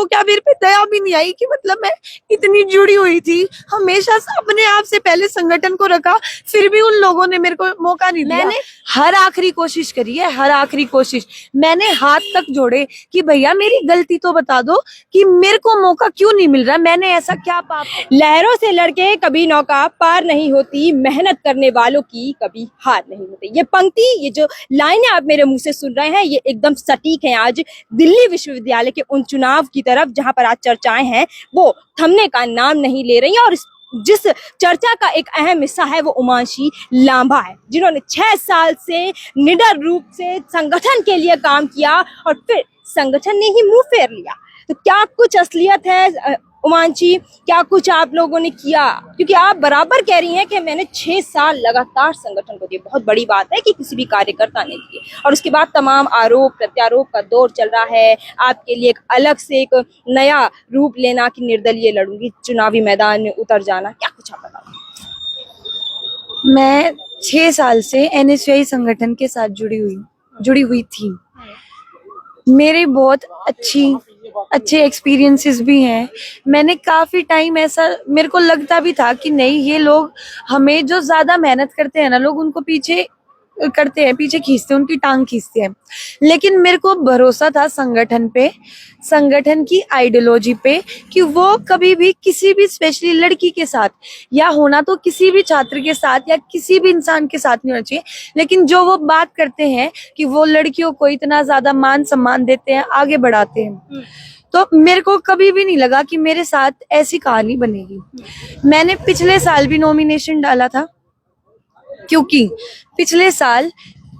को क्या मेरे पे दया भी नहीं आई कि मतलब मैं इतनी जुड़ी हुई थी, हमेशा से अपने आप से पहले संगठन को रखा, फिर भी उन लोगों ने मेरे को मौका नहीं दिया। मैंने हर आखिरी कोशिश करी है, हर आखिरी कोशिश, मैंने हाथ तक जोड़े कि भैया मेरी गलती तो बता दो कि मेरे को मौका क्यों नहीं मिल रहा, मैंने ऐसा क्या पाप। लहरों से लड़के कभी नौका पार नहीं होती, मेहनत करने वालों की कभी हार नहीं होती। ये पंक्ति, ये जो लाइनें आप मेरे मुंह से सुन रहे हैं, ये एकदम सटीक हैं आज दिल्ली विश्वविद्यालय के उन चुनाव की तरफ जहां पर आज चर्चाएं हैं वो थमने का नाम नहीं ले रही हैं। और जिस चर्चा का एक अहम हिस्सा है वो उमांशी लांबा है, जिन्होंने 6 साल से निडर रूप से संगठन के लिए काम किया और फिर संगठन ने ही मुंह फेर लिया। तो क्या कुछ असलियत है उमांशी, क्या कुछ आप लोगों ने किया? क्योंकि आप बराबर कह रही हैं कि मैंने 6 साल लगातार संगठन को दिए। बहुत बड़ी बात है कि किसी भी कार्यकर्ता ने दिए, और उसके बाद तमाम आरोप प्रत्यारोप का दौर चल रहा है। आपके लिए एक अलग से एक नया रूप लेना कि निर्दलीय लड़ूंगी, चुनावी मैदान में उतर जाना, क्या कुछ आप बताओ? मैं 6 साल से एनएसयूआई संगठन के साथ जुड़ी हुई थी। मेरे बहुत अच्छे एक्सपीरियंसेस भी हैं। मैंने काफी टाइम ऐसा मेरे को लगता भी था कि नहीं, ये लोग हमें जो ज्यादा मेहनत करते हैं ना, लोग उनको पीछे करते हैं, पीछे खींचते हैं, उनकी टांग खींचते हैं। लेकिन मेरे को भरोसा था संगठन पे, संगठन की आइडियोलॉजी पे, कि वो कभी भी किसी भी स्पेशली लड़की के साथ, या होना तो किसी भी छात्र के साथ या किसी भी इंसान के साथ नहीं होना चाहिए, लेकिन जो वो बात करते हैं कि वो लड़कियों को इतना ज्यादा मान सम्मान देते हैं, आगे बढ़ाते हैं, तो मेरे को कभी भी नहीं लगा कि मेरे साथ ऐसी कहानी बनेगी। मैंने पिछले साल भी नॉमिनेशन डाला था, क्योंकि पिछले साल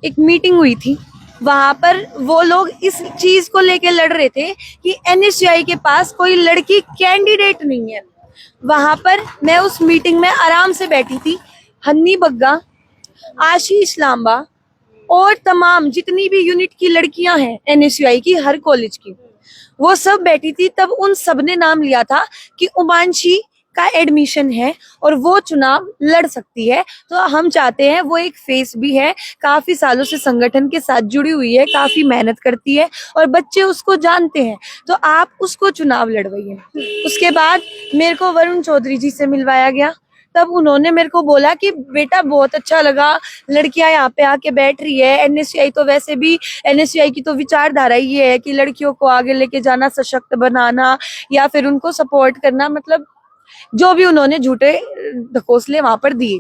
एक मीटिंग हुई थी, वहां पर वो लोग इस चीज को लेके लड़ रहे थे कि एनएसयूआई के पास कोई लड़की कैंडिडेट नहीं है। वहां पर मैं उस मीटिंग में आराम से बैठी थी, हन्नी बग्गा, आशीष लांबा और तमाम जितनी भी यूनिट की लड़कियां हैं एनएसयूआई की, हर कॉलेज की, वो सब बैठी थी। तब उन सब ने नाम लिया था कि उमांशी का एडमिशन है और वो चुनाव लड़ सकती है। तो हम चाहते हैं, वो एक फेस भी है, काफी सालों से संगठन के साथ जुड़ी हुई है, काफी मेहनत करती है और बच्चे उसको जानते हैं, तो आप उसको चुनाव लड़वाइए। उसके बाद मेरे को वरुण चौधरी जी से मिलवाया गया। तब उन्होंने मेरे को बोला कि बेटा बहुत अच्छा लगा, लड़कियां यहाँ पे आके बैठ रही है, एनएसयूआई तो वैसे भी, एनएसयूआई की तो विचारधारा ये है कि लड़कियों को आगे लेके जाना, सशक्त बनाना या फिर उनको सपोर्ट करना, मतलब जो भी उन्होंने झूठे ढकोसले वहां पर दिए।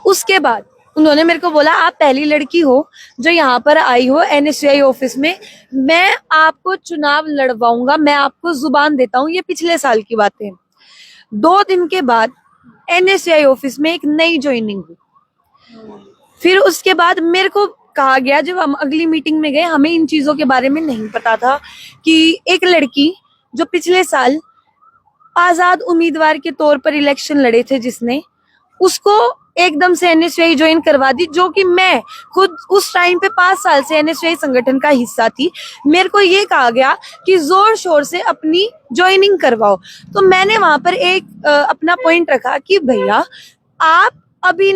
उसके बाद उन्होंने मेरे को बोला, आप पहली लड़की हो जो यहाँ पर आई हो एनएसयूआई ऑफिस में, मैं आपको चुनाव लड़वाऊंगा, मैं आपको जुबान देता हूँ। ये पिछले साल की बात है। 2 दिन के बाद एनएसयूआई ऑफिस में एक नई ज्वाइनिंग हुई। फिर उसके बाद मेरे को कहा गया, जब हम अगली मीटिंग में गए, हमें इन चीजों के बारे में नहीं पता था कि एक लड़की जो पिछले साल आजाद उम्मीदवार के तौर पर इलेक्शन लड़े थे, जिसने, उसको एकदम से एनएसयूआई ज्वाइन करवा दी, जो कि मैं खुद उस टाइम पे 5 साल से एनएसयूआई संगठन का हिस्सा थी। मेरे को ये कहा गया कि जोर शोर से अपनी ज्वाइनिंग करवाओ। तो मैंने वहां पर एक अपना पॉइंट रखा कि भैया आप अभी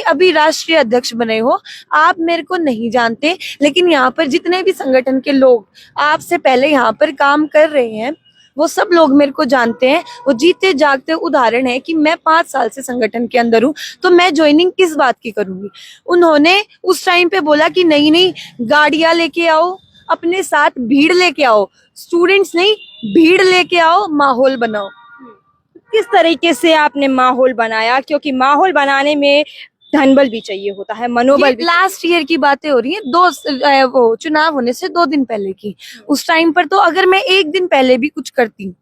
अभी राष्ट्रीय अध्यक्ष बने हो, आप मेरे को नहीं जानते, लेकिन यहाँ पर जितने भी संगठन के लोग आपसे पहले यहाँ पर काम कर रहे हैं, वो सब लोग मेरे को जानते हैं। वो जीते जागते उदाहरण है कि मैं 5 साल से संगठन के अंदर हूँ, तो मैं ज्वाइनिंग किस बात की करूंगी। उन्होंने उस टाइम पे बोला कि नहीं, गाड़ियां लेके आओ, अपने साथ भीड़ लेके आओ, स्टूडेंट्स नहीं, भीड़ लेके आओ, माहौल बनाओ। किस तरीके से आपने माहौल बनाया? क्योंकि माहौल बनाने में धनबल भी चाहिए होता है, मनोबल भी। लास्ट ईयर की बातें हो रही हैं, वो चुनाव होने से 2 दिन पहले की। उस टाइम पर तो अगर मैं 1 दिन पहले भी कुछ करती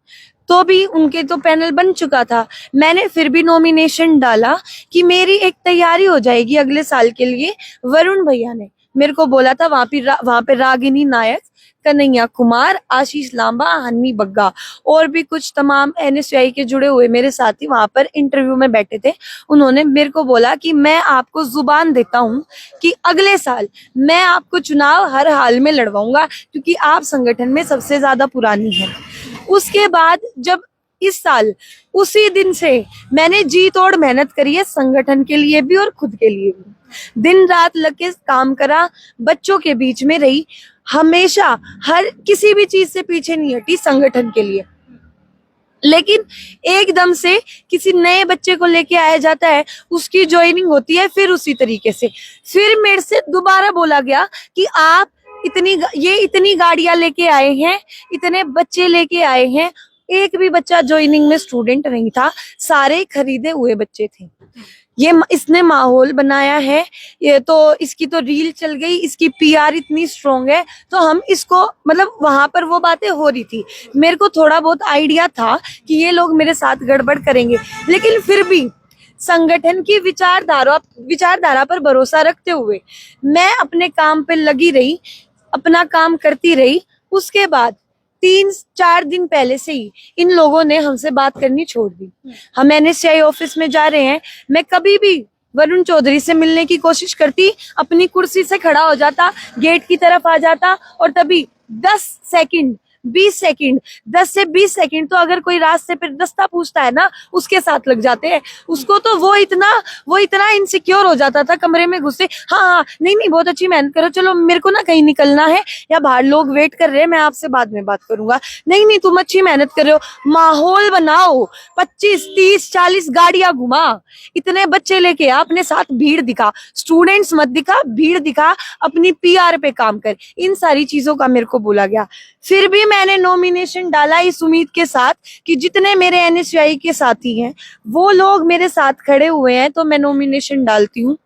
तो भी उनके तो पैनल बन चुका था। मैंने फिर भी नॉमिनेशन डाला कि मेरी एक तैयारी हो जाएगी अगले साल के लिए। वरुण भैया ने मेरे को बोला था, वहां पे रागिनी नायक, कन्हैया कुमार, आशीष लांबा, हन्नी बग्गा और भी कुछ तमाम एनएसयूआई के जुड़े हुए मेरे साथी वहां पर इंटरव्यू में बैठे थे। उन्होंने मेरे को बोला कि मैं आपको जुबान देता हूं कि अगले साल मैं आपको चुनाव हर हाल में लड़वाऊंगा, क्योंकि आप संगठन में सबसे ज्यादा पुरानी है। उसके बाद जब इस साल उसी दिन से मैंने जी तोड़ मेहनत करी है, संगठन के लिए भी और खुद के लिए भी। दिन रात लग के काम करा, बच्चों के बीच में रही, हमेशा हर किसी भी चीज से पीछे नहीं हटी संगठन के लिए। लेकिन एकदम से किसी नए बच्चे को लेके आया जाता है, उसकी ज्वाइनिंग होती है, फिर उसी तरीके से फिर मेरे से दोबारा बोला गया कि आप इतनी गाड़ियां लेके आए हैं, इतने बच्चे लेके आए हैं, एक भी बच्चा ज्वाइनिंग में स्टूडेंट नहीं था, सारे खरीदे हुए बच्चे थे। इसने माहौल बनाया है, ये तो इसकी तो रील चल गई, इसकी पीआर इतनी स्ट्रांग है, तो हम इसको मतलब वहां पर वो बातें हो रही थी, मेरे को थोड़ा बहुत आइडिया था कि ये लोग मेरे साथ गड़बड़ करेंगे, लेकिन फिर भी संगठन की विचारधारा पर भरोसा रखते हुए मैं अपने काम पे लगी रही, अपना काम करती रही। उसके बाद 3-4 दिन पहले से ही इन लोगों ने हमसे बात करनी छोड़ दी। हम NSCI ऑफिस में जा रहे हैं, मैं कभी भी वरुण चौधरी से मिलने की कोशिश करती, अपनी कुर्सी से खड़ा हो जाता, गेट की तरफ आ जाता, और तभी 10 सेकंड 20 सेकंड 10 से 20 सेकंड तो अगर कोई रास्ते पे रास्ता पूछता है ना, उसके साथ लग जाते हैं। उसको तो वो इतना इनसिक्योर हो जाता था कमरे में घुसे, हाँ नहीं बहुत अच्छी मेहनत करो, चलो मेरे को ना कहीं निकलना है या बाहर लोग वेट कर रहे हैं, मैं आपसे बाद में बात करूंगा, नहीं तुम अच्छी मेहनत कर रहे हो, माहौल बनाओ, 25 30 40 गाड़ियां घुमा, इतने बच्चे लेके आ, अपने साथ भीड़ दिखा, स्टूडेंट्स मत दिखा, भीड़ दिखा, अपनी पीआर पे काम कर, इन सारी चीजों का मेरे को बोला गया। फिर भी मैंने नॉमिनेशन डाला इस उम्मीद के साथ कि जितने मेरे NSCI के साथी हैं वो लोग मेरे साथ खड़े हुए हैं, तो मैं नॉमिनेशन डालती हूँ,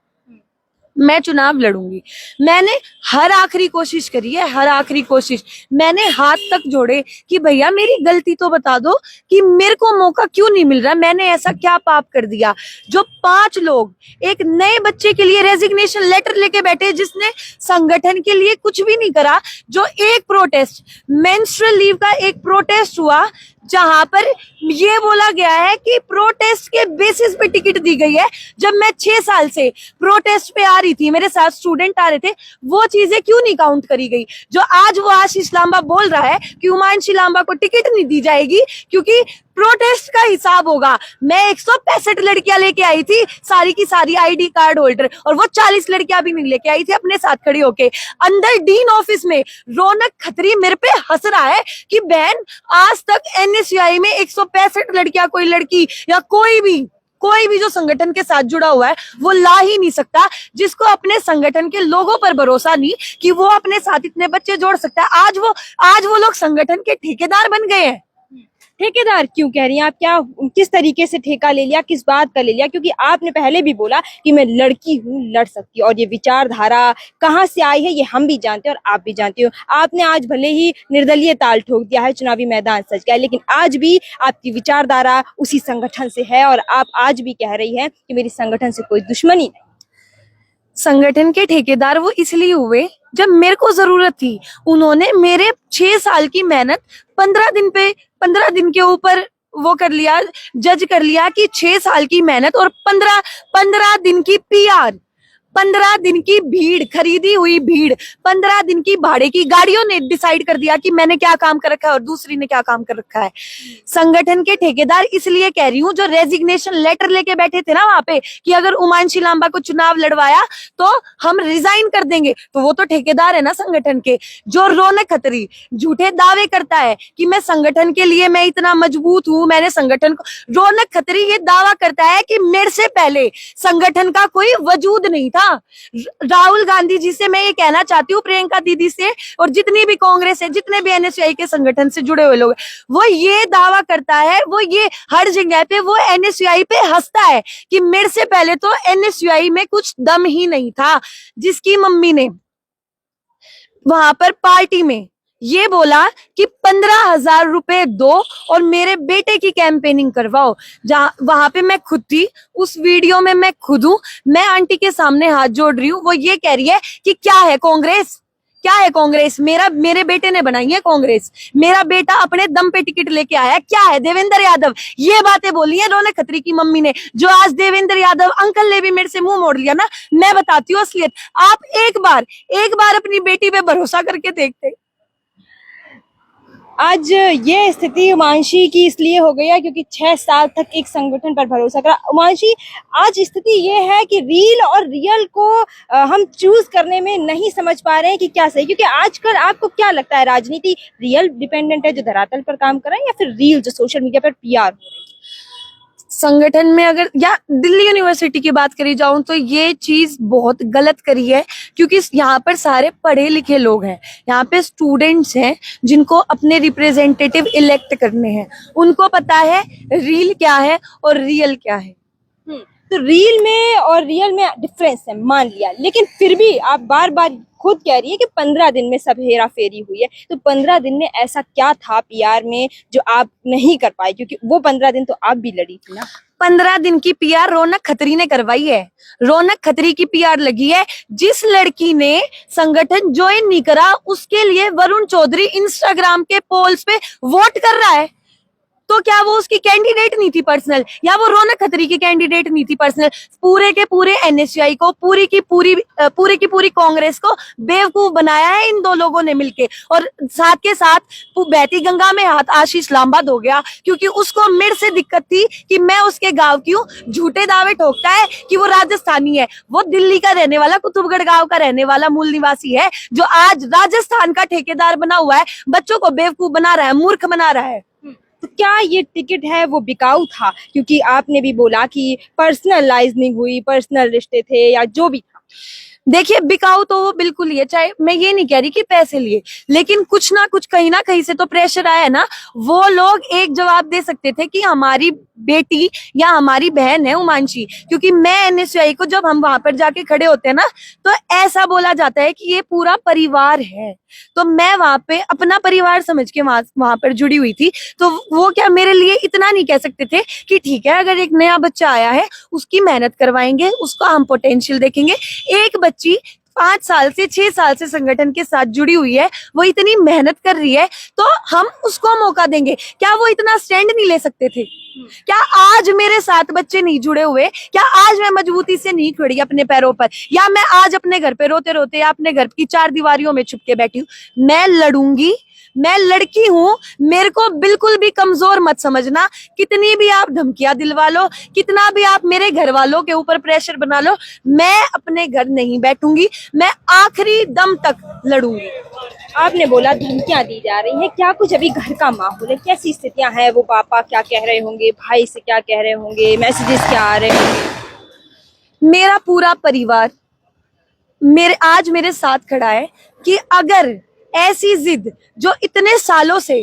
मैं चुनाव लड़ूंगी। मैंने हर आखिरी कोशिश करी है, हर आखिरी कोशिश, मैंने हाथ तक जोड़े कि भैया मेरी गलती तो बता दो कि मेरे को मौका क्यों नहीं मिल रहा, मैंने ऐसा क्या पाप कर दिया। जो 5 लोग एक नए बच्चे के लिए रेजिग्नेशन लेटर लेके बैठे, जिसने संगठन के लिए कुछ भी नहीं करा, जो एक प्रोटेस्ट, मेंस्ट्रुअल लीव का एक प्रोटेस्ट हुआ, जहां पर ये बोला गया है कि प्रोटेस्ट के बेसिस पे टिकट दी गई है। जब मैं 6 साल से प्रोटेस्ट पे आ रही थी, मेरे साथ स्टूडेंट आ रहे थे, वो चीजें क्यों नहीं काउंट करी गई। जो आज वो आशीष लांबा बोल रहा है कि हुमांशी लांबा को टिकट नहीं दी जाएगी क्योंकि प्रोटेस्ट का हिसाब होगा। मैं 165 लड़कियां लेके आई थी, सारी की सारी आईडी कार्ड होल्डर, और वो 40 लड़कियां भी नहीं लेके आई थी अपने साथ खड़ी होके। अंदर डीन ऑफिस में रौनक खत्री मेरे पे हंस रहा है कि बहन आज तक NSCI में 165 लड़कियां, कोई लड़की या कोई भी जो संगठन के साथ जुड़ा हुआ है वो ला ही नहीं सकता, जिसको अपने संगठन के लोगों पर भरोसा नहीं कि वो अपने साथ इतने बच्चे जोड़ सकता है। आज वो लोग संगठन के ठेकेदार बन गए हैं। ठेकेदार क्यों कह रही हैं आप? क्या किस तरीके से ठेका ले लिया, किस बात का ले लिया? क्योंकि आपने पहले भी बोला कि मैं लड़की हूँ, लड़ सकती हूँ, और ये विचारधारा कहाँ से आई है ये हम भी जानते हैं और आप भी जानते हो। आपने आज भले ही निर्दलीय ताल ठोक दिया है, चुनावी मैदान सज गया है, लेकिन आज भी आपकी विचारधारा उसी संगठन से है, और आप आज भी कह रही हैं कि मेरी संगठन से कोई दुश्मनी नहीं। संगठन के ठेकेदार वो इसलिए हुए जब मेरे को जरूरत थी। उन्होंने मेरे 6 साल की मेहनत 15 दिन के ऊपर वो कर लिया, जज कर लिया कि 6 साल की मेहनत और 15 दिन की पीआर, 15 दिन की भीड़, खरीदी हुई भीड़, 15 दिन की भाड़े की गाड़ियों ने डिसाइड कर दिया कि मैंने क्या काम कर रखा है और दूसरी ने क्या काम कर रखा है। संगठन के ठेकेदार इसलिए कह रही हूँ, जो रेजिग्नेशन लेटर लेके बैठे थे ना वहां पे कि अगर हुमांशी लांबा को चुनाव लड़वाया तो हम रिजाइन कर देंगे, तो वो तो ठेकेदार है ना संगठन के। जो रौनक खत्री झूठे दावे करता है कि मैं संगठन के लिए मैं इतना मजबूत हूँ, मैंने संगठन को, रौनक खत्री ये दावा करता है कि मेरे से पहले संगठन का कोई वजूद नहीं था। राहुल गांधी जी से मैं ये कहना चाहती हूँ, प्रियंका दीदी से, और जितनी भी कांग्रेस है, जितने भी NSCI के संगठन से जुड़े हुए लोग, वो ये दावा करता है, वो ये हर जगह पे वो NSCI पे हंसता है कि मेरे से पहले तो NSCI में कुछ दम ही नहीं था। जिसकी मम्मी ने वहां पर पार्टी में ये बोला कि 15,000 रुपए दो और मेरे बेटे की कैंपेनिंग करवाओ, जहां वहां पे मैं खुद थी, उस वीडियो में मैं खुद हूं, मैं आंटी के सामने हाथ जोड़ रही हूँ। वो ये कह रही है कि क्या है कांग्रेस, क्या है कांग्रेस, मेरे बेटे ने बनाई है कांग्रेस, मेरा बेटा अपने दम पे टिकट लेके आया, क्या है देवेंद्र यादव। ये बातें बोली है रौनक खत्री की मम्मी ने, जो आज देवेंद्र यादव अंकल ने भी मेरे से मुंह मोड़ लिया ना। मैं बताती हूँ असलियत, आप एक बार अपनी बेटी पे भरोसा करके देखते। आज ये स्थिति उमांशी की इसलिए हो गई है क्योंकि 6 साल तक एक संगठन पर भरोसा करा। उमांशी, आज स्थिति ये है कि रील और रियल को हम चूज करने में नहीं समझ पा रहे हैं कि क्या सही, क्योंकि आजकल आपको क्या लगता है राजनीति रियल डिपेंडेंट है जो धरातल पर काम कर रहा है, या फिर रील जो सोशल मीडिया पर पीआर? संगठन में अगर या दिल्ली यूनिवर्सिटी की बात करी जाऊं तो ये चीज बहुत गलत करी है, क्योंकि यहाँ पर सारे पढ़े लिखे लोग हैं, यहाँ पे स्टूडेंट्स हैं जिनको अपने रिप्रेजेंटेटिव इलेक्ट करने हैं, उनको पता है रील क्या है और रियल क्या है। तो रील में और रियल में डिफरेंस है, मान लिया, लेकिन फिर भी आप बार बार खुद कह रही है कि 15 दिन में सब हेरा फेरी हुई है। तो 15 दिन में ऐसा क्या था पीआर में जो आप नहीं कर पाए, क्योंकि वो 15 दिन तो आप भी लड़ी थी ना। 15 दिन की पीआर रौनक खत्री ने करवाई है, रौनक खत्री की पीआर लगी है। जिस लड़की ने संगठन ज्वाइन नहीं करा उसके लिए वरुण चौधरी इंस्टाग्राम के पोल्स पे वोट कर रहा है, तो क्या वो उसकी कैंडिडेट नहीं थी पर्सनल, या वो रौनक खत्री की कैंडिडेट नहीं थी पर्सनल? पूरे के पूरे एनएसयूआई को, पूरी की पूरी कांग्रेस को बेवकूफ बनाया है इन दो लोगों ने मिलके। और साथ के साथ बहती गंगा में हाथ आशीष लांबा धो गया, क्योंकि उसको मेरे से दिक्कत थी कि मैं उसके गांव की हूँ। झूठे दावे ठोकता है कि वो राजस्थानी है, वो दिल्ली का रहने वाला, कुतुबगढ़ गांव का रहने वाला मूल निवासी है, जो आज राजस्थान का ठेकेदार बना हुआ है, बच्चों को बेवकूफ बना रहा है, मूर्ख बना रहा है। तो क्या ये टिकट है वो बिकाऊ था? क्योंकि आपने भी बोला कि पर्सनलाइजिंग हुई, पर्सनल रिश्ते थे या जो भी था। देखिए, बिकाऊ तो वो बिल्कुल ही है, चाहे मैं ये नहीं कह रही कि पैसे लिए, लेकिन कुछ ना कुछ कहीं ना कहीं से तो प्रेशर आया ना। वो लोग एक जवाब दे सकते थे कि हमारी बेटी या हमारी बहन है उमांशी, क्योंकि मैं एनएसयूआई को जब हम वहां पर जाके खड़े होते हैं ना तो ऐसा बोला जाता है कि ये पूरा परिवार है, तो मैं वहां पे अपना परिवार समझ के वहां पर जुड़ी हुई थी। तो वो क्या मेरे लिए इतना नहीं कह सकते थे कि ठीक है, अगर एक नया बच्चा आया है उसकी मेहनत करवाएंगे, उसका हम पोटेंशियल देखेंगे। एक बच्ची 5 साल से 6 साल से संगठन के साथ जुड़ी हुई है, वो इतनी मेहनत कर रही है, तो हम उसको मौका देंगे। क्या वो इतना स्टैंड नहीं ले सकते थे? क्या आज मेरे साथ बच्चे नहीं जुड़े हुए? क्या आज मैं मजबूती से नहीं खड़ी अपने पैरों पर? या मैं आज अपने घर पे रोते रोते या अपने घर की 4 दीवारियों में छुप के बैठी हूँ? मैं लड़ूंगी, मैं लड़की हूं, मेरे को बिल्कुल भी कमजोर मत समझना। कितनी भी आप धमकियां दिलवा लो, कितना भी आप मेरे घर वालों के ऊपर प्रेशर बना लो, मैं अपने घर नहीं बैठूंगी, मैं आखिरी दम तक लड़ूंगी। आपने बोला धमकियां दी जा रही हैं, क्या कुछ अभी घर का माहौल है? कैसी स्थितियां हैं? वो पापा क्या कह रहे होंगे, भाई से क्या कह रहे होंगे, मैसेजेस क्या आ रहे होंगे? मेरा पूरा परिवार आज मेरे साथ खड़ा है कि अगर ऐसी जिद जो इतने सालों से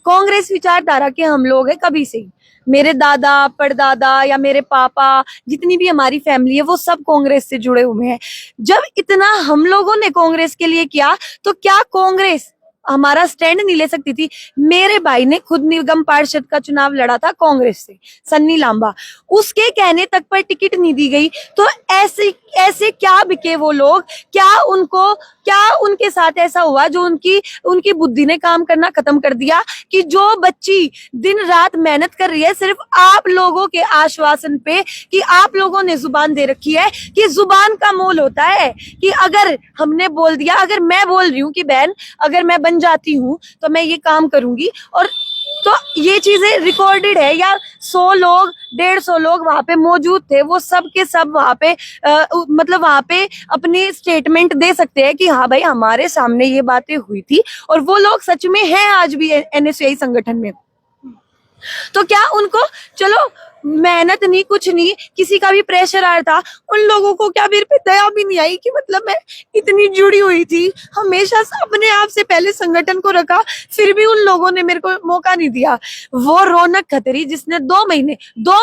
कांग्रेस विचारधारा के हम लोग हैं, कभी से ही मेरे दादा परदादा या मेरे पापा, जितनी भी हमारी फैमिली है वो सब कांग्रेस से जुड़े हुए हैं। जब इतना हम लोगों ने कांग्रेस के लिए किया, तो क्या कांग्रेस हमारा स्टैंड नहीं ले सकती थी? मेरे भाई ने खुद निगम पार्षद का चुनाव लड़ा था कांग्रेस से, सन्नी लांबा, उसके कहने तक पर टिकट नहीं दी गई। तो ऐसे क्या बिके वो लोग? क्या उनके साथ ऐसा हुआ जो उनकी बुद्धि ने काम करना खत्म कर दिया कि जो बच्ची दिन रात मेहनत कर रही है सिर्फ आप लोगों के आश्वासन पे, कि आप लोगों ने जुबान दे रखी है कि जुबान का मोल होता है, कि अगर हमने बोल दिया, अगर मैं बोल रही हूँ कि बहन अगर मैं बन जाती हूँ तो मैं ये काम करूंगी, और तो ये चीजें रिकॉर्डेड है, या 100 लोग 150 लोग वहां पे मौजूद थे, वो सब के सब वहां पे मतलब वहां पे अपनी स्टेटमेंट दे सकते हैं कि हाँ भाई हमारे सामने ये बातें हुई थी, और वो लोग सच में हैं आज भी एनएसयूआई संगठन में। तो क्या उनको, चलो मेहनत नहीं, कुछ नहीं, किसी का भी प्रेशर आ रहा था, उन लोगों को क्या मेरे पे दया भी नहीं आई कि मतलब मैं इतनी जुड़ी हुई थी, हमेशा अपने आप से पहले संगठन को रखा, फिर भी उन लोगों ने मेरे को मौका नहीं दिया। वो रौनक खत्री जिसने 2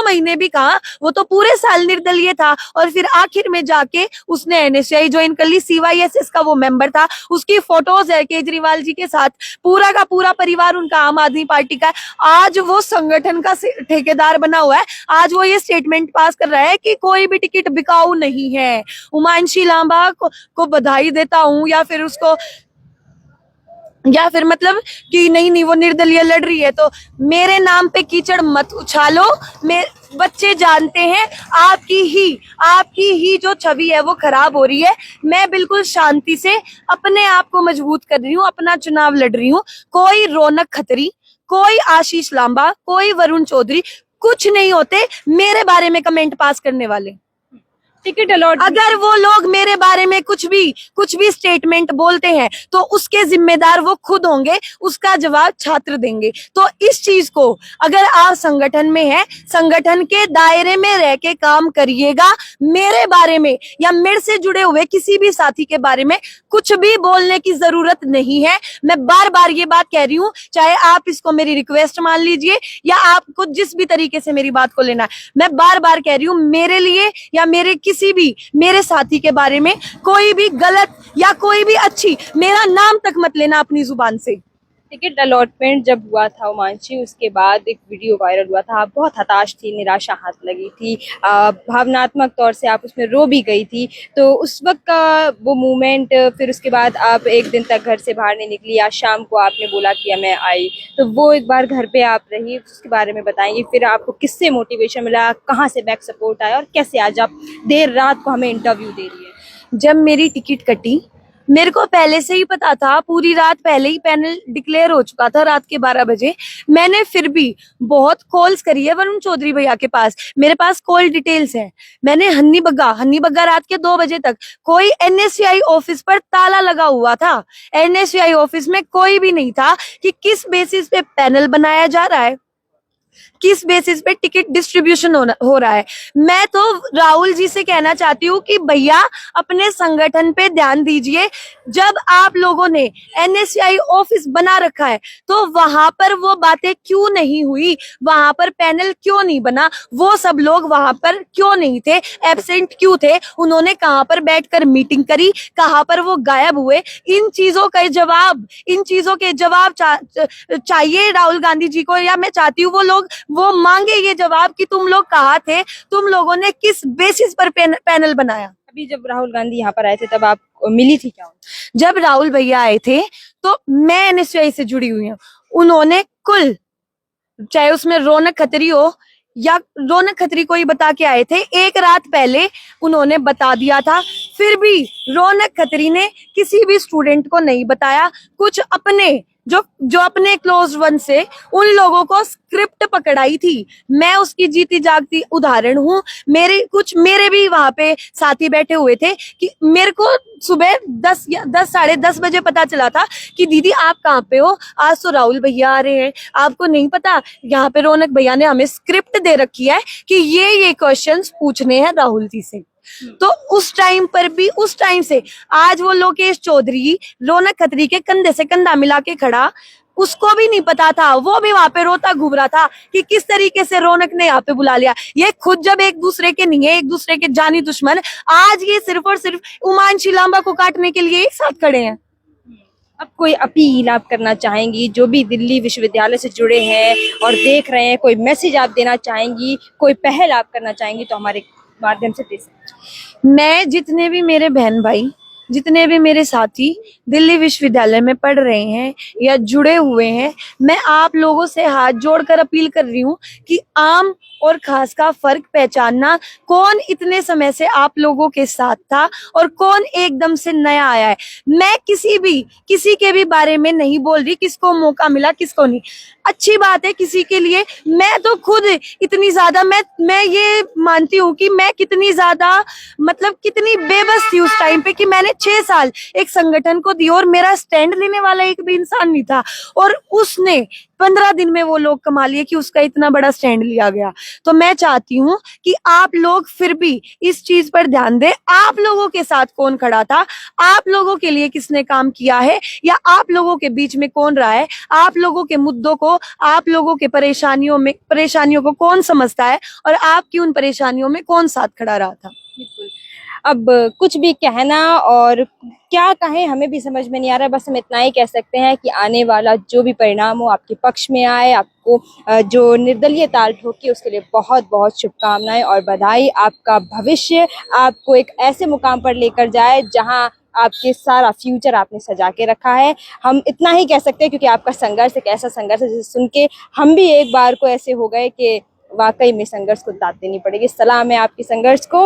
महीने भी कहा, वो तो पूरे साल निर्दलीय था, और फिर आखिर में जाके उसने एनएसयूआई ज्वाइन कर ली, CYSS का वो मेंबर था, उसकी फोटोज है केजरीवाल जी के साथ, पूरा का पूरा परिवार उनका आम आदमी पार्टी का है। आज वो संगठन का ठेकेदार बना हुआ है, आज वो ये स्टेटमेंट पास कर रहा है कि कोई भी टिकट बिकाऊ नहीं है। उमांशी लांबा को बधाई देता हूं, या फिर मतलब कि नहीं वो निर्दलीय लड़ रही है, तो मेरे नाम पे कीचड़ मत उछालो। बच्चे जानते हैं आपकी ही जो छवि है वो खराब हो रही है। मैं बिल्कुल शांति से अपने आप को मजबूत कर रही हूँ, अपना चुनाव लड़ रही हूँ। कोई रौनक खत्री, कोई आशीष लांबा, कोई वरुण चौधरी कुछ नहीं होते मेरे बारे में कमेंट पास करने वाले। टिकट अलॉट अगर वो लोग मेरे बारे में कुछ भी स्टेटमेंट बोलते हैं तो उसके जिम्मेदार वो खुद होंगे, उसका जवाब छात्र देंगे। तो इस चीज को अगर आप संगठन में है, संगठन के दायरे में रह के काम करिएगा। मेरे बारे में या मेरे से जुड़े हुए किसी भी साथी के बारे में कुछ भी बोलने की जरूरत नहीं है। मैं बार बार ये बात कह रही हूँ, चाहे आप इसको मेरी रिक्वेस्ट मान लीजिए या आपको जिस भी तरीके से मेरी बात को लेना है, मैं बार बार कह रही हूँ, मेरे लिए या किसी भी मेरे साथी के बारे में कोई भी गलत या कोई भी अच्छी मेरा नाम तक मत लेना अपनी जुबान से। टिकट अलॉटमेंट जब हुआ था उमांशी, उसके बाद एक वीडियो वायरल हुआ था, आप बहुत हताश थी, निराशा हाथ लगी थी, भावनात्मक तौर से आप उसमें रो भी गई थी। तो उस वक्त का वो मोमेंट, फिर उसके बाद आप एक दिन तक घर से बाहर नहीं निकली, आज शाम को आपने बोला कि मैं आई, तो वो एक बार घर पे आप रही, उसके बारे में बताएंगे। फिर आपको किससे मोटिवेशन मिला, कहाँ से बैक सपोर्ट आया और कैसे आज आप देर रात को हमें इंटरव्यू दे रही है? जब मेरी टिकट कटी, मेरे को पहले से ही पता था, पूरी रात पहले ही पैनल डिक्लेयर हो चुका था रात के 12 बजे। मैंने फिर भी बहुत कॉल्स करी है वरुण चौधरी भैया के पास, मेरे पास कॉल डिटेल्स हैं। मैंने हन्नी बग्गा रात के 2 बजे तक, कोई एनएसयूआई ऑफिस पर ताला लगा हुआ था, एनएसयूआई ऑफिस में कोई भी नहीं था कि किस बेसिस पे पैनल बनाया जा रहा है, किस बेसिस पे टिकट डिस्ट्रीब्यूशन हो रहा है। मैं तो राहुल जी से कहना चाहती हूँ कि भैया अपने संगठन पे ध्यान दीजिए। जब आप लोगों ने एनएसयूआई ऑफिस बना रखा है तो वहां पर वो बातें क्यों नहीं हुई, वहां पर पैनल क्यों नहीं बना, वो सब लोग वहां पर क्यों नहीं थे, एब्सेंट क्यों थे, उन्होंने कहां पर बैठकर मीटिंग करी, कहां पर वो गायब हुए। इन चीजों के जवाब चाहिए राहुल गांधी जी को, या मैं चाहती हूँ वो मांगे ये जवाब कि तुम लोग कहाँ थे, तुम लोगों ने किस बेसिस पर पैनल बनाया। अभी जब राहुल गांधी यहाँ पर आए थे तब आप मिली थी क्या? जब राहुल भैया आए थे तो मैं एनएसयूआई से जुड़ी हुई हूँ। उन्होंने कुल, चाहे उसमें रौनक खत्री हो या रौनक खत्री को ही बता के आए थे, एक रात पहले उन्होंने बता दिया था, फिर भी रौनक खत्री ने किसी भी स्टूडेंट को नहीं बताया। कुछ अपने जो अपने क्लोज वन से उन लोगों को स्क्रिप्ट पकड़ाई थी, मैं उसकी जीती जागती उदाहरण हूँ। मेरे भी वहां पे साथी बैठे हुए थे कि मेरे को सुबह 10 साढ़े 10 बजे पता चला था कि दीदी आप कहाँ पे हो, आज तो राहुल भैया आ रहे हैं, आपको नहीं पता यहाँ पे रौनक भैया ने हमें स्क्रिप्ट दे रखी है कि ये क्वेश्चंस पूछने हैं राहुल जी से। तो उस टाइम से आज वो लोकेश चौधरी रौनक खत्री के कंधे से कंधा मिला के खड़ा, उसको भी नहीं पता था, वो भी वहां पे रोता घूम रहा था कि किस तरीके से रौनक ने यहाँ पे बुला लिया। ये खुद जब एक दूसरे के नहीं है, एक दूसरे के जानी दुश्मन, आज ये सिर्फ और सिर्फ उमांशी लांबा को काटने के लिए एक साथ खड़े हैं। अब कोई अपील आप करना चाहेंगी जो भी दिल्ली विश्वविद्यालय से जुड़े हैं और देख रहे हैं, कोई मैसेज आप देना चाहेंगी, कोई पहल आप करना चाहेंगी तो हमारे माध्यम से दे सकते? मैं जितने भी मेरे बहन भाई, जितने भी मेरे साथी दिल्ली विश्वविद्यालय में पढ़ रहे हैं या जुड़े हुए हैं, मैं आप लोगों से हाथ जोड़कर अपील कर रही हूँ कि आम और खास का फर्क पहचानना, कौन इतने समय से आप लोगों के साथ था और कौन एकदम से नया आया है। मैं किसी के भी बारे में नहीं बोल रही किसको मौका मिला किसको नहीं, अच्छी बात है किसी के लिए। मैं तो खुद इतनी ज्यादा मैं ये मानती हूँ कि मैं कितनी ज्यादा कितनी बेबस थी उस टाइम पे कि मैंने 6 साल एक संगठन को दी और मेरा स्टैंड लेने वाला एक भी इंसान नहीं था, और उसने 15 दिन में वो लोग कमा लिए कि उसका इतना बड़ा स्टैंड लिया गया। तो मैं चाहती हूँ कि आप लोग फिर भी इस चीज पर ध्यान दें, आप लोगों के साथ कौन खड़ा था, आप लोगों के लिए किसने काम किया है, या आप लोगों के बीच में कौन रहा है, आप लोगों के मुद्दों को, आप लोगों के परेशानियों को कौन समझता है और आपकी उन परेशानियों में कौन साथ खड़ा रहा था। बिल्कुल। अब कुछ भी कहना और क्या कहें हमें भी समझ में नहीं आ रहा है, बस हम इतना ही कह सकते हैं कि आने वाला जो भी परिणाम हो आपके पक्ष में आए, आपको जो निर्दलीय ताल ठोकी उसके लिए बहुत बहुत शुभकामनाएं और बधाई। आपका भविष्य आपको एक ऐसे मुकाम पर लेकर जाए जहां आपके सारा फ्यूचर आपने सजा के रखा है। हम इतना ही कह सकते हैं क्योंकि आपका संघर्ष एक ऐसा संघर्ष है जिसे सुन के हम भी एक बार को ऐसे हो गए कि वाकई में संघर्ष को दाद देनी पड़ेगी। सलाम है आपकी संघर्ष को।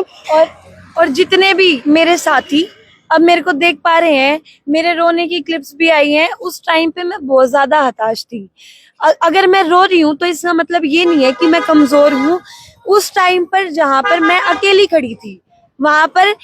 और जितने भी मेरे साथी अब मेरे को देख पा रहे हैं, मेरे रोने की क्लिप्स भी आई हैं, उस टाइम पे मैं बहुत ज्यादा हताश थी। अगर मैं रो रही हूँ तो इसका मतलब ये नहीं है कि मैं कमजोर हूँ। उस टाइम पर जहां पर मैं अकेली खड़ी थी, वहां पर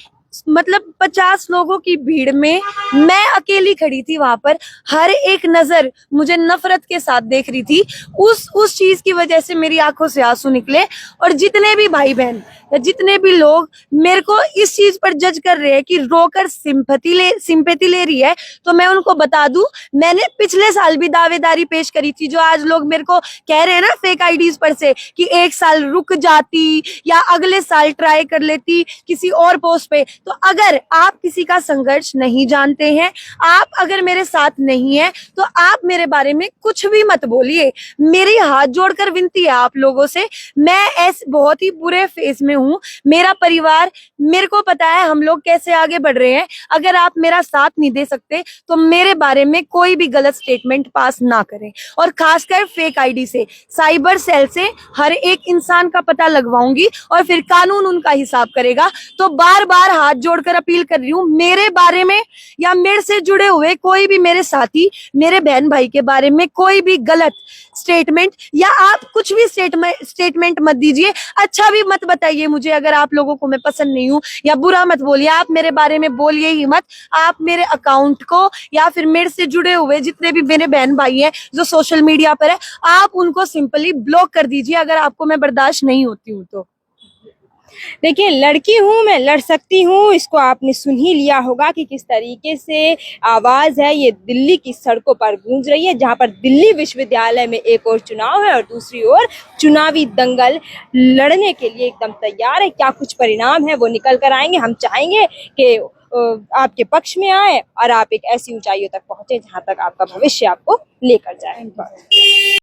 मतलब 50 लोगों की भीड़ में मैं अकेली खड़ी थी, वहां पर हर एक नजर मुझे नफरत के साथ देख रही थी। उस चीज की वजह से मेरी आंखों से आंसू निकले। और जितने भी भाई बहन या जितने भी लोग मेरे को इस चीज पर जज कर रहे हैं कि रोकर सिंपैथी ले रही है, तो मैं उनको बता दूं, मैंने पिछले साल भी दावेदारी पेश करी थी। जो आज लोग मेरे को कह रहे हैं ना फेक आईडीज पर से कि 1 साल रुक जाती या अगले साल ट्राई कर लेती किसी और पोस्ट पे, तो अगर आप किसी का संघर्ष नहीं जानते हैं, आप अगर मेरे साथ नहीं है, तो आप मेरे बारे में कुछ भी मत बोलिए। मेरी हाथ जोड़कर विनती है आप लोगों से, मैं ऐसे बहुत ही बुरे फेज में हूँ। मेरा परिवार, मेरे को पता है हम लोग कैसे आगे बढ़ रहे हैं। अगर आप मेरा साथ नहीं दे सकते तो मेरे बारे में कोई भी गलत स्टेटमेंट पास ना करें। और खासकर फेक आईडी से, साइबर सेल से हर एक इंसान का पता लगवाऊंगी और फिर कानून उनका हिसाब करेगा। तो बार बार हाथ जोड़कर अपील कर रही हूँ, मेरे बारे में या मेरे से जुड़े हुए कोई भी मेरे साथी, मेरे बहन भाई के बारे में कोई भी गलत स्टेटमेंट या आप कुछ भी स्टेटमेंट मत दीजिए। अच्छा भी मत बताइए मुझे, अगर आप लोगों को मैं पसंद नहीं हूँ, या बुरा मत बोलिए, आप मेरे बारे में बोलिए ही मत। आप मेरे अकाउंट को या फिर मेरे से जुड़े हुए जितने भी मेरे बहन भाई हैं जो सोशल मीडिया पर है, आप उनको सिंपली ब्लॉक कर दीजिए अगर आपको मैं बर्दाश्त नहीं होती हूँ तो। देखिए, लड़की हूँ मैं, लड़ सकती हूँ, इसको आपने सुन ही लिया होगा कि किस तरीके से आवाज है ये दिल्ली की सड़कों पर गूंज रही है, जहां पर दिल्ली विश्वविद्यालय में एक और चुनाव है और दूसरी ओर चुनावी दंगल लड़ने के लिए एकदम तैयार है। क्या कुछ परिणाम है वो निकल कर आएंगे। हम चाहेंगे कि आपके पक्ष में आए और आप एक ऐसी ऊंचाइयों तक पहुंचे जहां तक आपका भविष्य आपको लेकर जाए।